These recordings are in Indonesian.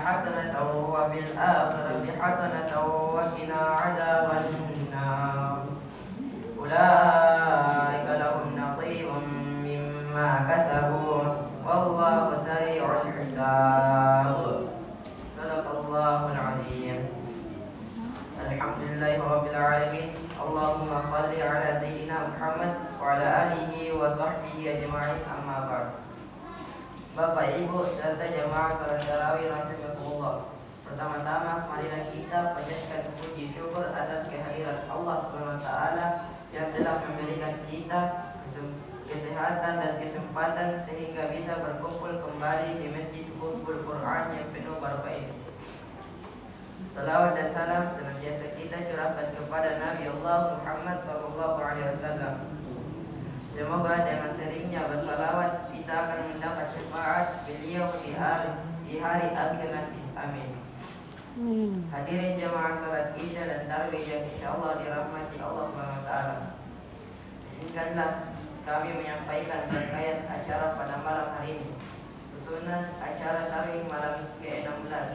حسنة وفي الآخرة حسنة وقنا عذاب النار أولئك لهم نصيب مما كسبوا والله سريع الحساب صدق الله العظيم الحمد لله رب العالمين اللهم صل على سيدنا محمد وعلى آله وصحبه أجمعين أما بعد. Bapak, Ibu, serta jamaah salat tarawih rahimakumullah. Pertama-tama marilah kita panjatkan puji syukur atas kehadirat Allah SWT yang telah memberikan kita kesehatan dan kesempatan sehingga bisa berkumpul kembali di Masjid Ummul Quran yang penuh barokah ini. Salawat dan salam senantiasa kita curahkan kepada Nabi Allah Muhammad SAW. Semoga dengan seringnya bersalawat kita akan mendapat syafaat beliau di hari akhir nanti. Amin. Hadirin jamaah salat Isya dan tarawih yang insyaallah dirahmati Allah SWT. Izinkanlah kami menyampaikan terkait acara pada malam hari ini. Susunan acara tarawih malam ke-16.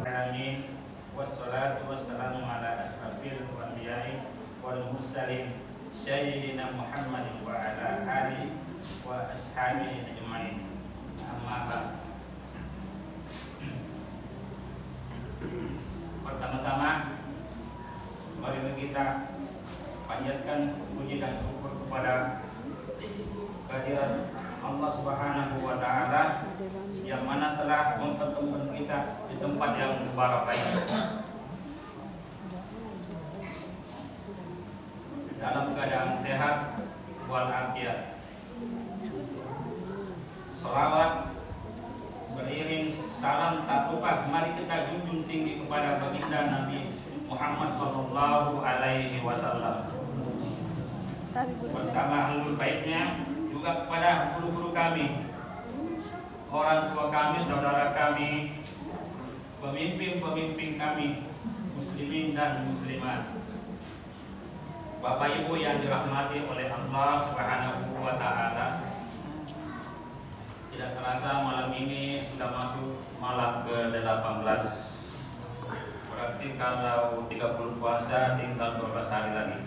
Amin. Wassalatu wassalamu ala asrafil anbiya'i wal mursalin sayyidina Muhammadin wa ala alihi wa ashabihi ajma'in. Amma ba'd. Pertama-tama mari kita panjatkan puji dan syukur kepada kehadirat Allah Subhanahu wa taala yang mana telah mempertemukan kita di tempat yang mubarak ini. Dalam keadaan sehat walafiat. Salawat beriring salam satu pas mari kita junjung tinggi kepada baginda Nabi Muhammad sallallahu alaihi wasallam bersama ahlul baitnya, juga kepada guru-guru kami, orang tua kami, saudara kami, pemimpin-pemimpin kami, muslimin dan muslimat. Bapak Ibu yang dirahmati oleh Allah Subhanahu wa taala. Tidak terasa malam ini sudah masuk malam ke-18. Berarti kalau 30 puasa tinggal 12 hari lagi.